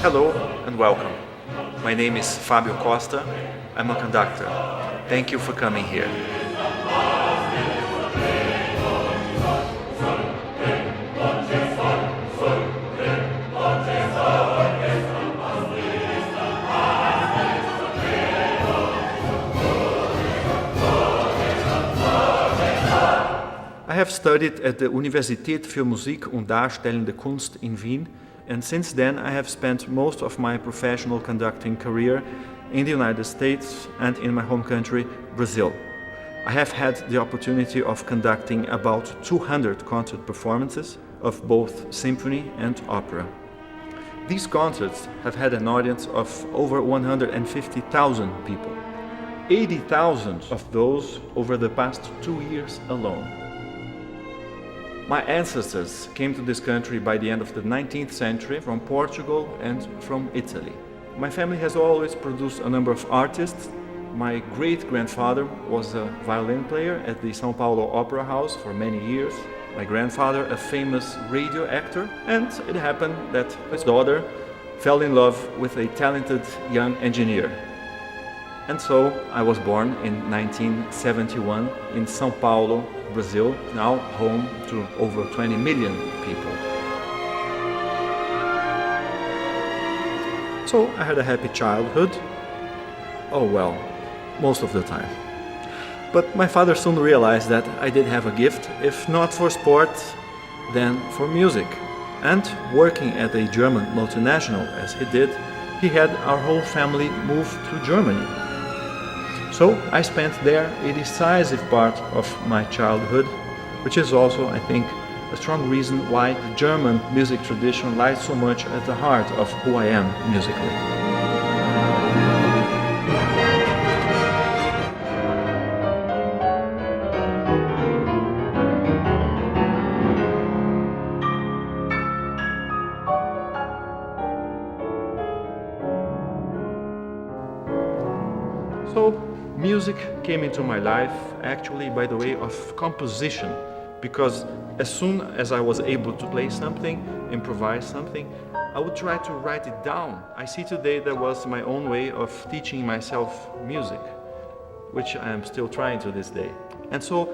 Hello and welcome. My name is Fabio Costa. I'm a conductor. Thank you for coming here. I have studied at the Universität für Musik und Darstellende Kunst in Wien, and since then I have spent most of my professional conducting career in the United States and in my home country, Brazil. I have had the opportunity of conducting about 200 concert performances of both symphony and opera. These concerts have had an audience of over 150,000 people, 80,000 of those over the past 2 years alone. My ancestors came to this country by the end of the 19th century from Portugal and from Italy. My family has always produced a number of artists. My great-grandfather was a violin player at the São Paulo Opera House for many years. My grandfather, a famous radio actor, and it happened that his daughter fell in love with a talented young engineer. And so I was born in 1971 in São Paulo, Brazil, now home to over 20 million people. So I had a happy childhood. Oh well, most of the time. But my father soon realized that I did have a gift, if not for sport, then for music. And working at a German multinational as he did, he had our whole family move to Germany. So I spent there a decisive part of my childhood, which is also, I think, a strong reason why the German music tradition lies so much at the heart of who I am musically. So, music came into my life actually by the way of composition, because as soon as I was able to play something, improvise something, I would try to write it down. I see today that was my own way of teaching myself music, which I am still trying to this day. And so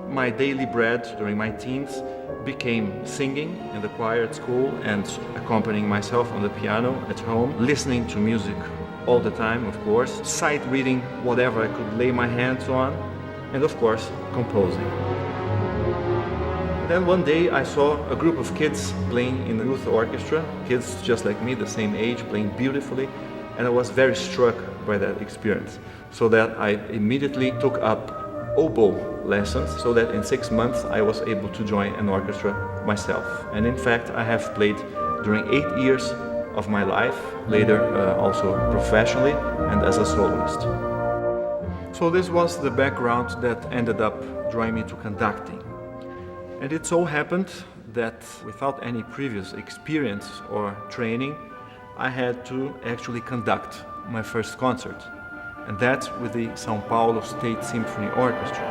my daily bread during my teens became singing in the choir at school and accompanying myself on the piano at home, listening to music all the time, of course, sight reading whatever I could lay my hands on, and of course, composing. Then one day I saw a group of kids playing in the youth orchestra, kids just like me, the same age, playing beautifully, and I was very struck by that experience, so that I immediately took up oboe lessons, so that in 6 months I was able to join an orchestra myself. And in fact, I have played during 8 years of my life, later also professionally and as a soloist. So this was the background that ended up drawing me to conducting. And it so happened that without any previous experience or training, I had to actually conduct my first concert, and that with the São Paulo State Symphony Orchestra,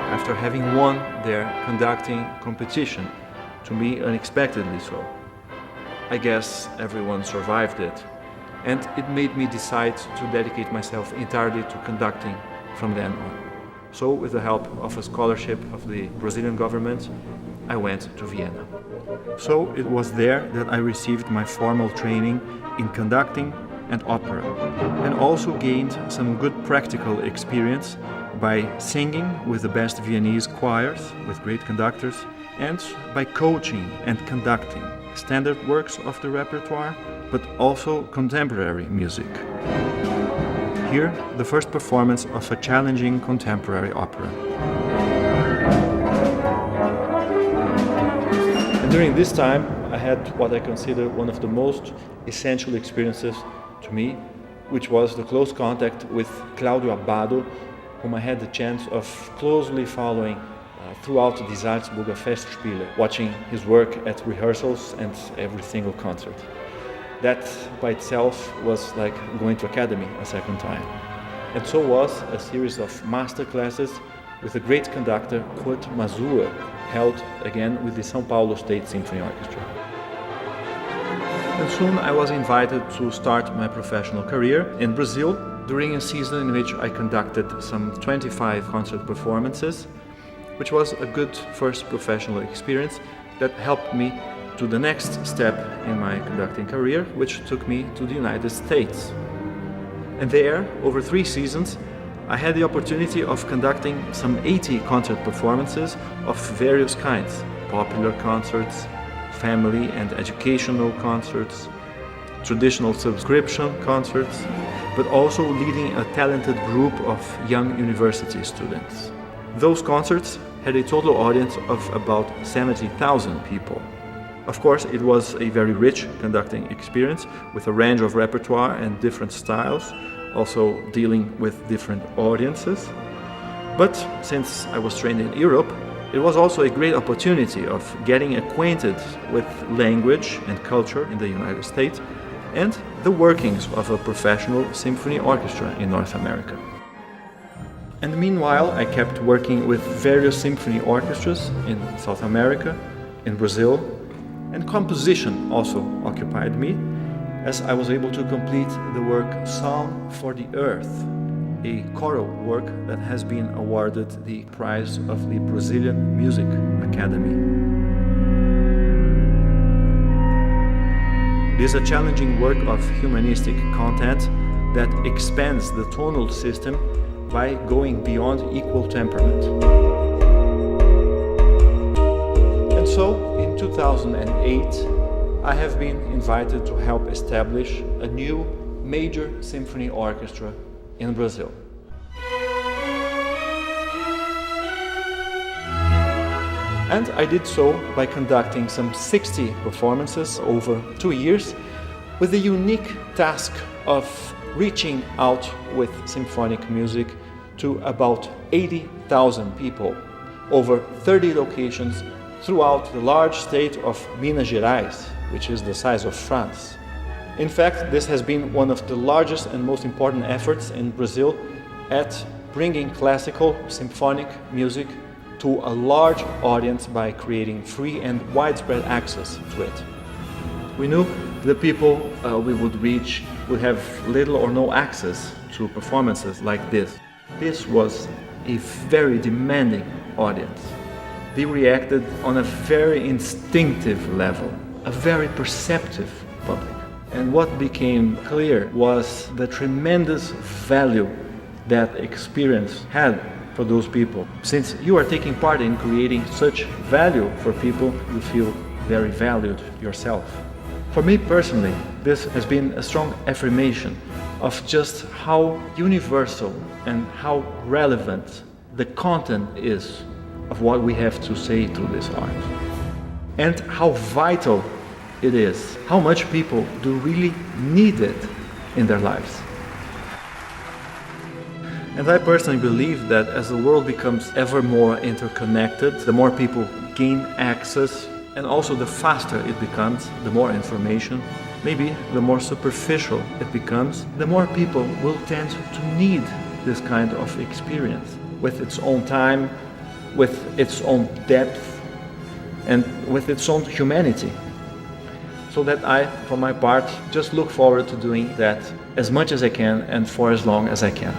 after having won their conducting competition, to me unexpectedly so. I guess everyone survived it, and it made me decide to dedicate myself entirely to conducting from then on. So, with the help of a scholarship of the Brazilian government, I went to Vienna. So it was there that I received my formal training in conducting and opera, and also gained some good practical experience by singing with the best Viennese choirs, with great conductors, and by coaching and conducting standard works of the repertoire, but also contemporary music. Here, the first performance of a challenging contemporary opera. And during this time, I had what I consider one of the most essential experiences to me, which was the close contact with Claudio Abbado, whom I had the chance of closely following throughout the Salzburger Festspiele, watching his work at rehearsals and every single concert. That by itself was like going to academy a second time. And so was a series of master classes with a great conductor, Kurt Masur, held again with the São Paulo State Symphony Orchestra. And soon I was invited to start my professional career in Brazil during a season in which I conducted some 25 concert performances, which was a good first professional experience that helped me to the next step in my conducting career, which took me to the United States. And there, over 3 seasons, I had the opportunity of conducting some 80 concert performances of various kinds: popular concerts, family and educational concerts, traditional subscription concerts, but also leading a talented group of young university students. Those concerts had a total audience of about 70,000 people. Of course, it was a very rich conducting experience with a range of repertoire and different styles, also dealing with different audiences. But since I was trained in Europe, it was also a great opportunity of getting acquainted with language and culture in the United States and the workings of a professional symphony orchestra in North America. And meanwhile, I kept working with various symphony orchestras in South America, in Brazil, and composition also occupied me, as I was able to complete the work Song for the Earth, a choral work that has been awarded the prize of the Brazilian Music Academy. It is a challenging work of humanistic content that expands the tonal system by going beyond equal temperament. And so, in 2008, I have been invited to help establish a new major symphony orchestra in Brazil. And I did so by conducting some 60 performances over 2 years with the unique task of reaching out with symphonic music to about 80,000 people over 30 locations throughout the large state of Minas Gerais, which is the size of France. In fact, this has been one of the largest and most important efforts in Brazil at bringing classical symphonic music to a large audience by creating free and widespread access to it. We knew the people we would reach would have little or no access to performances like this. This was a very demanding audience. They reacted on a very instinctive level, a very perceptive public. And what became clear was the tremendous value that experience had for those people. Since you are taking part in creating such value for people, you feel very valued yourself. For me personally, this has been a strong affirmation of just how universal and how relevant the content is of what we have to say through this art. And how vital it is, how much people do really need it in their lives. And I personally believe that as the world becomes ever more interconnected, the more people gain access, and also the faster it becomes, the more information, maybe the more superficial it becomes, the more people will tend to need this kind of experience with its own time, with its own depth, and with its own humanity. So that I, for my part, just look forward to doing that as much as I can and for as long as I can.